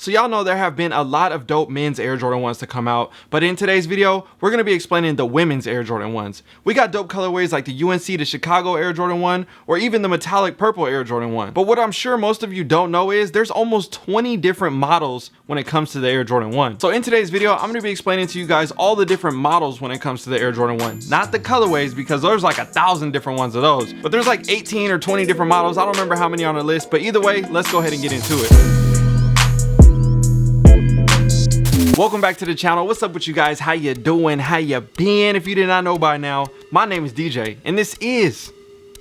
So y'all know there have been a lot of dope men's Air Jordan 1s to come out, but in today's video, we're going to be explaining the women's Air Jordan 1s. We got dope colorways like the UNC to Chicago Air Jordan 1, or even the metallic purple Air Jordan 1. But what I'm sure most of you don't know is there's almost 20 different models when it comes to the Air Jordan 1. So in today's video, I'm going to be explaining to you guys all the different models when it comes to the Air Jordan 1. Not the colorways, because there's like 1,000 different ones of those, but there's like 18 or 20 different models. I don't remember how many on the list, but either way, let's go ahead and get into it. Welcome back to the channel. What's up with you guys? How you doing? How you been? If you did not know by now, my name is DJ and this is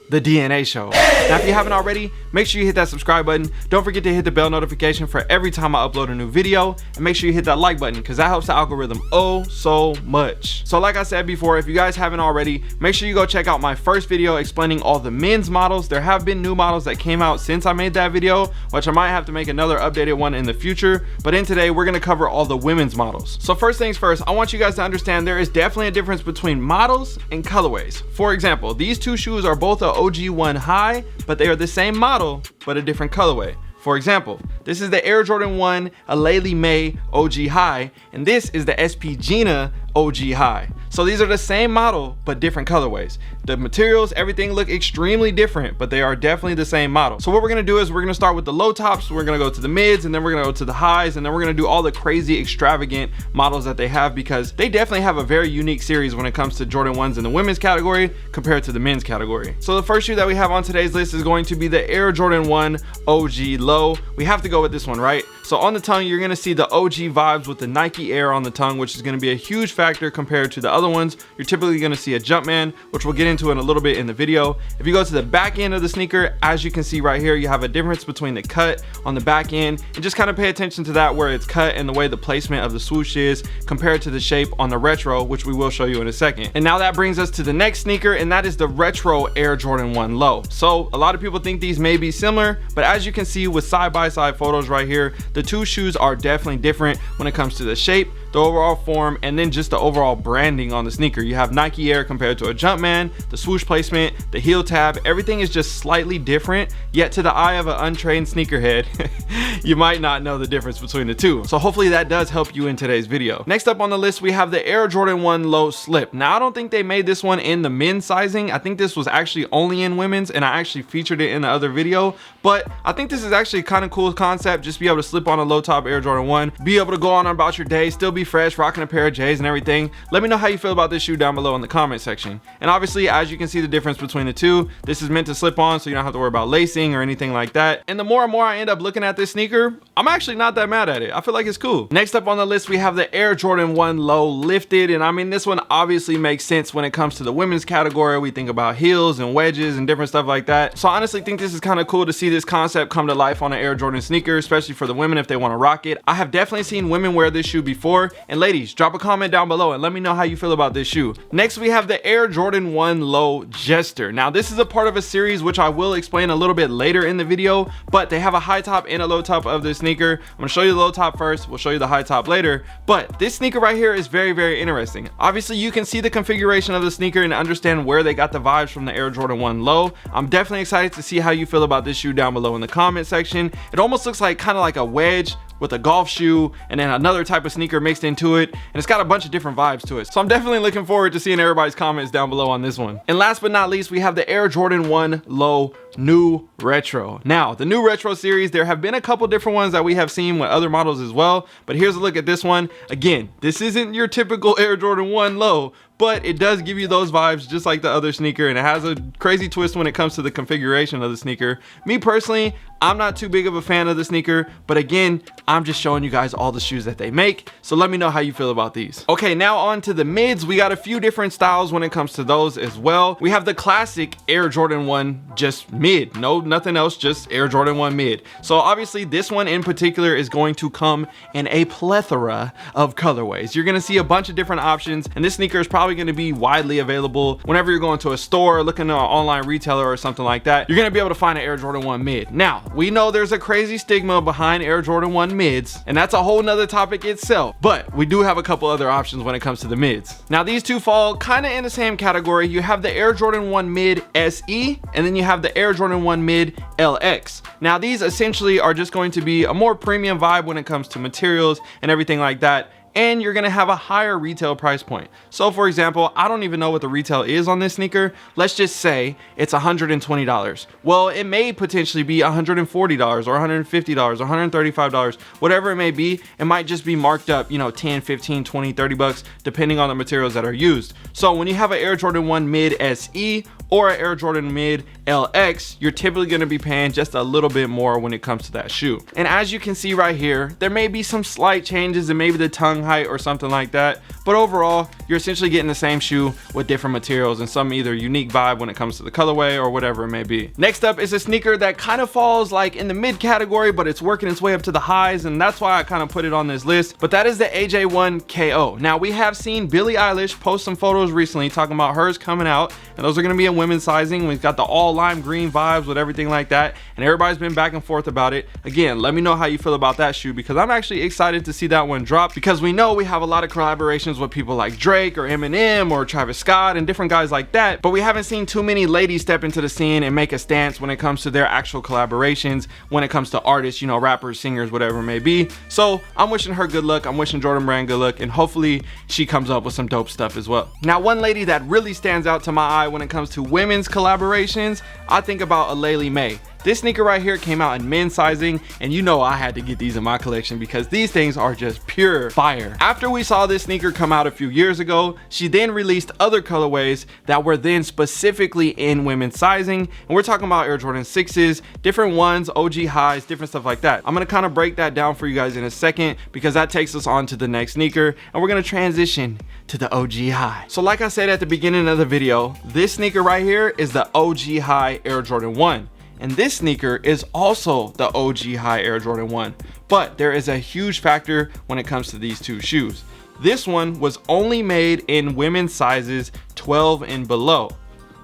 the DNA Show. Now if you haven't already, make sure you hit that subscribe button. Don't forget to hit the bell notification for every time I upload a new video, and make sure you hit that like button because that helps the algorithm oh so much. So like I said before, if you guys haven't already, make sure you go check out my first video explaining all the men's models. There have been new models that came out since I made that video, which I might have to make another updated one in the future, but in today we're going to cover all the women's models. So first things first, I want you guys to understand there is definitely a difference between models and colorways. For example, these two shoes are both a OG1 high, but they are the same model but a different colorway. For example, this is the Air Jordan 1 Aleli May OG high, and this is the SP Gina OG high. So these are the same model but different colorways. The materials, everything look extremely different, but they are definitely the same model. So what we're gonna do is we're gonna start with the low tops, we're gonna go to the mids, and then we're gonna go to the highs, and then we're gonna do all the crazy extravagant models that they have, because they definitely have a very unique series when it comes to Jordan 1s in the women's category compared to the men's category. So the first shoe that we have on today's list is going to be the Air Jordan 1 OG Low. We have to go with this one, right? So on the tongue, you're gonna see the OG vibes with the Nike Air on the tongue, which is gonna be a huge factor compared to the other ones. You're typically gonna see a Jumpman, which we'll get into in a little bit in the video. If you go to the back end of the sneaker, as you can see right here, you have a difference between the cut on the back end, and just kind of pay attention to that, where it's cut and the way the placement of the swoosh is compared to the shape on the retro, which we will show you in a second. And now that brings us to the next sneaker, and that is the retro Air Jordan 1 Low. So a lot of people think these may be similar, but as you can see with side-by-side photos right here, the two shoes are definitely different when it comes to the shape, the overall form, and then just the overall branding on the sneaker. You have Nike Air compared to a Jumpman, the swoosh placement, the heel tab, everything is just slightly different, yet to the eye of an untrained sneakerhead, you might not know the difference between the two. So hopefully that does help you in today's video. Next up on the list, we have the Air Jordan 1 Low Slip. Now I don't think they made this one in the men's sizing. I think this was actually only in women's, and I actually featured it in the other video, but I think this is actually kind of cool concept. Just be able to slip on a low top Air Jordan 1, be able to go on about your day, still be fresh, rocking a pair of J's and everything. Let me know how you feel about this shoe down below in the comment section. And obviously, as you can see the difference between the two, this is meant to slip on, so you don't have to worry about lacing or anything like that. And the more and more I end up looking at this sneaker, I'm actually not that mad at it. I feel like it's cool. Next up on the list, we have the Air Jordan 1 Low Lifted. And I mean, this one obviously makes sense when it comes to the women's category. We think about heels and wedges and different stuff like that. So I honestly think this is kind of cool to see this concept come to life on an Air Jordan sneaker, especially for the women if they want to rock it. I have definitely seen women wear this shoe before, and ladies, drop a comment down below and let me know how you feel about this shoe. Next, we have the Air Jordan 1 Low Jester. Now this is a part of a series which I will explain a little bit later in the video, but they have a high top and a low top of this sneaker. I'm gonna show you the low top first, we'll show you the high top later, but this sneaker right here is very, very interesting. Obviously you can see the configuration of the sneaker and understand where they got the vibes from the Air Jordan 1 Low. I'm definitely excited to see how you feel about this shoe down below in the comment section. It almost looks like kind of like a wedge with a golf shoe and then another type of sneaker mixed into it, and it's got a bunch of different vibes to it. So I'm definitely looking forward to seeing everybody's comments down below on this one. And last but not least, we have the Air Jordan 1 Low New Retro. Now the new retro series, there have been a couple different ones that we have seen with other models as well, but here's a look at this one. Again, this isn't your typical Air Jordan 1 Low, but it does give you those vibes just like the other sneaker, and it has a crazy twist when it comes to the configuration of the sneaker. Me personally, I'm not too big of a fan of the sneaker, but again, I'm just showing you guys all the shoes that they make, so let me know how you feel about these. Okay, now on to the mids. We got a few different styles when it comes to those as well. We have the classic Air Jordan 1 just mid, no nothing else, just Air Jordan 1 mid. So obviously this one in particular is going to come in a plethora of colorways. You're gonna see a bunch of different options, and this sneaker is probably probably going to be widely available whenever you're going to a store, looking at an online retailer or something like that. You're going to be able to find an Air Jordan 1 mid. Now, we know there's a crazy stigma behind Air Jordan 1 mids, and that's a whole nother topic itself, but we do have a couple other options when it comes to the mids. Now, these two fall kind of in the same category. You have the Air Jordan 1 mid SE, and then you have the Air Jordan 1 mid LX. Now, these essentially are just going to be a more premium vibe when it comes to materials and everything like that, and you're gonna have a higher retail price point. So for example, I don't even know what the retail is on this sneaker. Let's just say it's $120. Well, it may potentially be $140 or $150 or $135, whatever it may be. It might just be marked up, you know, 10, 15, 20, 30 bucks, depending on the materials that are used. So when you have an Air Jordan 1 mid SE or an Air Jordan mid LX, you're typically gonna be paying just a little bit more when it comes to that shoe. And as you can see right here, there may be some slight changes in maybe the tongue height or something like that, but overall you're essentially getting the same shoe with different materials and some either unique vibe when it comes to the colorway or whatever it may be. Next up is a sneaker that kind of falls like in the mid category, but it's working its way up to the highs, and that's why I kind of put it on this list. But that is the AJKO. Now, we have seen Billie Eilish post some photos recently talking about hers coming out, and those are going to be in women's sizing. We've got the all lime green vibes with everything like that, and everybody's been back and forth about it. Again, let me know how you feel about that shoe, because I'm actually excited to see that one drop, because we know we have a lot of collaborations with people like Drake or Eminem or Travis Scott and different guys like that, but we haven't seen too many ladies step into the scene and make a stance when it comes to their actual collaborations, when it comes to artists, you know, rappers, singers, whatever it may be. So I'm wishing her good luck. I'm wishing Jordan Brand good luck, and hopefully she comes up with some dope stuff as well. Now, one lady that really stands out to my eye when it comes to women's collaborations, I think about Laylee May. This sneaker right here came out in men's sizing, and you know I had to get these in my collection because these things are just pure fire. After we saw this sneaker come out a few years ago, she then released other colorways that were then specifically in women's sizing, and we're talking about Air Jordan 6s, different ones, OG highs, different stuff like that. I'm gonna kind of break that down for you guys in a second, because that takes us on to the next sneaker, and we're gonna transition to the OG high. So like I said at the beginning of the video, this sneaker right here is the OG high Air Jordan 1. And this sneaker is also the OG high Air Jordan 1, but there is a huge factor when it comes to these two shoes. This one was only made in women's sizes 12 and below.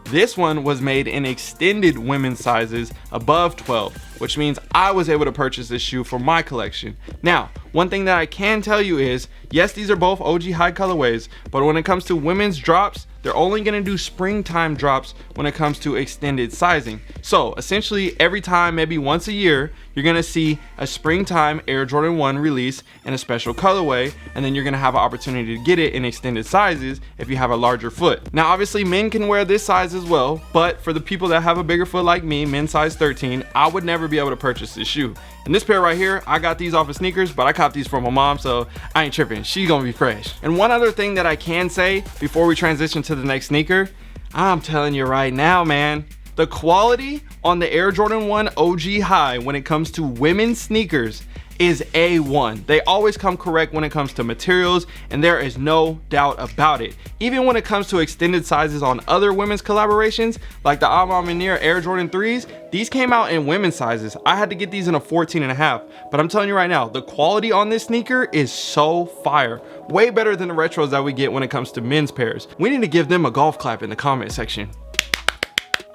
This one was made in extended women's sizes above 12, which means I was able to purchase this shoe for my collection. Now, one thing that I can tell you is, yes, these are both OG high colorways, but when it comes to women's drops, they're only gonna do springtime drops when it comes to extended sizing. So essentially every time, maybe once a year, you're gonna see a springtime Air Jordan 1 release in a special colorway, and then you're gonna have an opportunity to get it in extended sizes if you have a larger foot. Now obviously men can wear this size as well, but for the people that have a bigger foot like me, men's size 13, I would never be able to purchase this shoe. And this pair right here, I got these off of sneakers, but I copped these from my mom, so I ain't tripping. She's gonna be fresh. And one other thing that I can say before we transition to the next sneaker, I'm telling you right now, man, the quality on the Air Jordan 1 OG high when it comes to women's sneakers is A1. They always come correct when it comes to materials, and there is no doubt about it. Even when it comes to extended sizes on other women's collaborations, like the Ama Manir Air Jordan 3s, these came out in women's sizes. I had to get these in a 14.5, but I'm telling you right now, the quality on this sneaker is so fire. Way better than the retros that we get when it comes to men's pairs. We need to give them a golf clap in the comment section.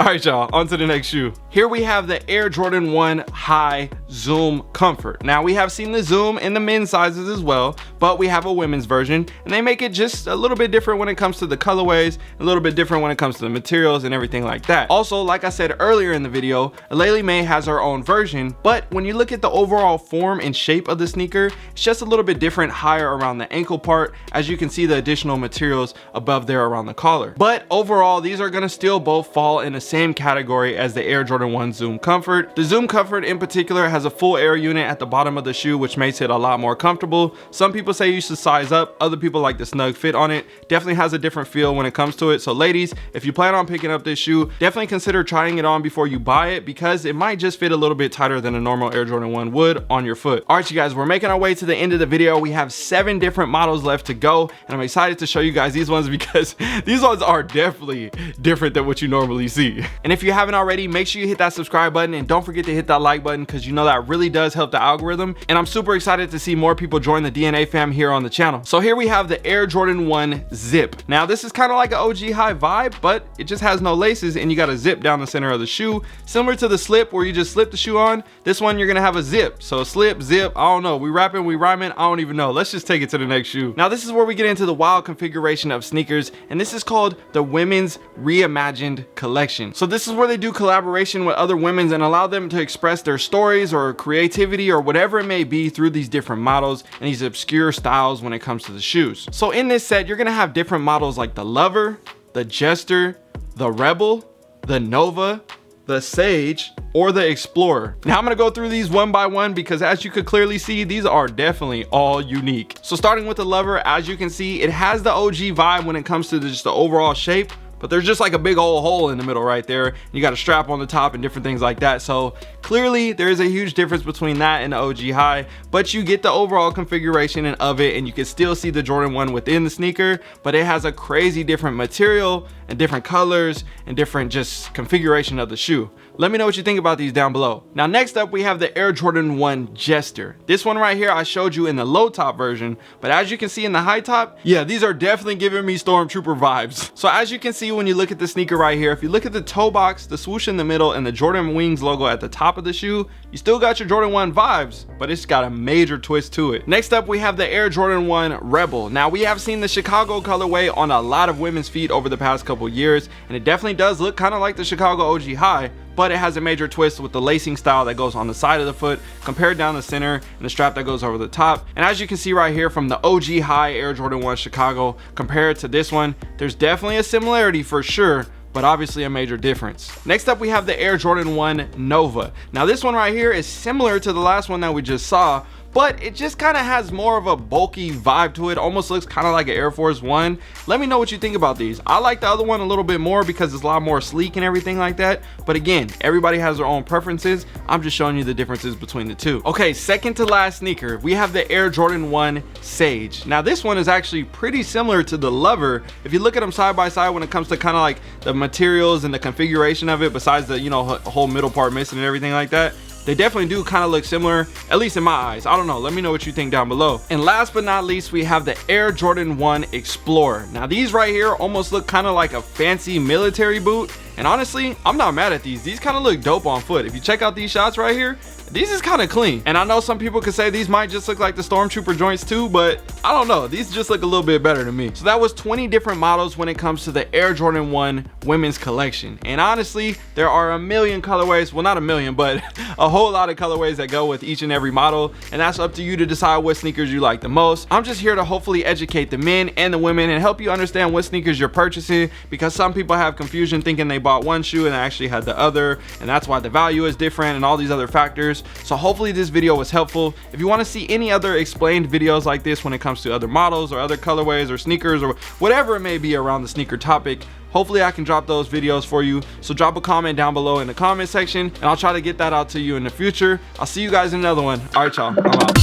All right, y'all, on to the next shoe. Here we have the Air Jordan 1 High Zoom Comfort. Now, we have seen the Zoom in the men's sizes as well, but we have a women's version, and they make it just a little bit different when it comes to the colorways, a little bit different when it comes to the materials and everything like that. Also, like I said earlier in the video, Laylee May has her own version, but when you look at the overall form and shape of the sneaker, it's just a little bit different, higher around the ankle part, as you can see the additional materials above there around the collar. But overall, these are gonna still both fall in the same category as the Air Jordan 1 Zoom Comfort. The Zoom Comfort in particular has a full air unit at the bottom of the shoe, which makes it a lot more comfortable. Some people say you should size up, other people like the snug fit on it. Definitely has a different feel when it comes to it. So ladies, if you plan on picking up this shoe, definitely consider trying it on before you buy it, because it might just fit a little bit tighter than a normal Air Jordan 1 would on your foot. All right, you guys, we're making our way to the end of the video. We have 7 different models left to go, and I'm excited to show you guys these ones because these ones are definitely different than what you normally see. OG. And if you haven't already, make sure you hit that subscribe button and don't forget to hit that like button, because you know that really does help the algorithm. And I'm super excited to see more people join the DNA fam here on the channel. So here we have the Air Jordan 1 Zip. Now this is kind of like an OG high vibe, but it just has no laces and you got a zip down the center of the shoe. Similar to the slip where you just slip the shoe on, this one you're gonna have a zip. So slip, zip, I don't know. We rapping, we rhyming, I don't even know. Let's just take it to the next shoe. Now this is where we get into the wild configuration of sneakers, and this is called the Women's Reimagined Collection. So this is where they do collaboration with other women's and allow them to express their stories or creativity or whatever it may be through these different models and these obscure styles when it comes to the shoes. So in this set, you're gonna have different models like the Lover, the Jester, the Rebel, the Nova, the Sage, or the Explorer. Now I'm gonna go through these one by one because as you could clearly see, these are definitely all unique. So starting with the Lover, as you can see, it has the OG vibe when it comes to just the overall shape, but there's just like a big old hole in the middle right there. You got a strap on the top and different things like that. So clearly there is a huge difference between that and the OG high, but you get the overall configuration of it, and you can still see the Jordan 1 within the sneaker, but it has a crazy different material and different colors and different just configuration of the shoe. Let me know what you think about these down below. Now next up, we have the Air Jordan 1 Jester. This one right here I showed you in the low top version, but as you can see in the high top, yeah, these are definitely giving me Stormtrooper vibes. So as you can see when you look at the sneaker right here, if you look at the toe box, the swoosh in the middle, and the Jordan Wings logo at the top of the shoe, you still got your Jordan 1 vibes, but it's got a major twist to it. Next up, we have the Air Jordan 1 Rebel. Now we have seen the Chicago colorway on a lot of women's feet over the past couple years, and it definitely does look kind of like the Chicago OG high, but it has a major twist with the lacing style that goes on the side of the foot compared down the center, and the strap that goes over the top. And as you can see right here from the OG high Air Jordan 1 Chicago compared to this one, there's definitely a similarity for sure, but obviously a major difference. Next up, we have the Air Jordan 1 Nova. Now this one right here is similar to the last one that we just saw, but it just kind of has more of a bulky vibe to it. Almost looks kind of like an Air Force One. Let me know what you think about these. I like the other one a little bit more because it's a lot more sleek and everything like that. But again, everybody has their own preferences. I'm just showing you the differences between the two. Okay, second to last sneaker, we have the Air Jordan 1 Sage. Now this one is actually pretty similar to the Lover. If you look at them side by side when it comes to kind of like the materials and the configuration of it, besides the, you know, whole middle part missing and everything like that, they definitely do kind of look similar, at least in my eyes. I don't know, let me know what you think down below. And last but not least, we have the Air Jordan 1 Explorer. Now these right here almost look kind of like a fancy military boot, and honestly, I'm not mad at these. These kind of look dope on foot. If you check out these shots right here, these is kind of clean. And I know some people could say these might just look like the Stormtrooper joints too, but I don't know, these just look a little bit better to me. So that was 20 different models when it comes to the Air Jordan 1 women's collection. And honestly, there are a million colorways, well not a million, but a whole lot of colorways that go with each and every model, and that's up to you to decide what sneakers you like the most. I'm just here to hopefully educate the men and the women and help you understand what sneakers you're purchasing, because some people have confusion thinking they bought one shoe and actually had the other, and that's why the value is different and all these other factors. So hopefully this video was helpful. If you want to see any other explained videos like this when it comes to other models or other colorways or sneakers or whatever it may be around the sneaker topic, hopefully I can drop those videos for you. So drop a comment down below in the comment section and I'll try to get that out to you in the future. I'll see you guys in another one. All right, y'all, I'm out.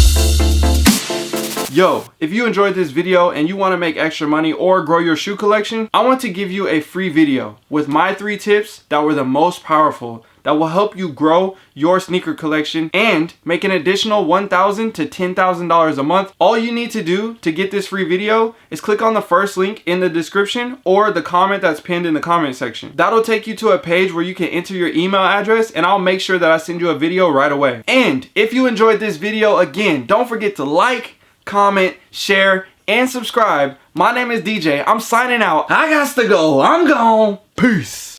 Yo, if you enjoyed this video and you want to make extra money or grow your shoe collection, I want to give you a free video with my 3 tips that were the most powerful that will help you grow your sneaker collection and make an additional $1,000 to $10,000 a month. All you need to do to get this free video is click on the first link in the description or the comment that's pinned in the comment section. That'll take you to a page where you can enter your email address and I'll make sure that I send you a video right away. And if you enjoyed this video, again, don't forget to like, comment, share, and subscribe. My name is DJ. I'm signing out. I got to go. I'm gone. Peace.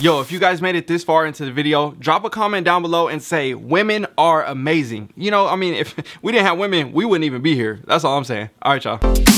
Yo, if you guys made it this far into the video, drop a comment down below and say women are amazing. You know, I mean, if we didn't have women, we wouldn't even be here. That's all I'm saying. All right, y'all.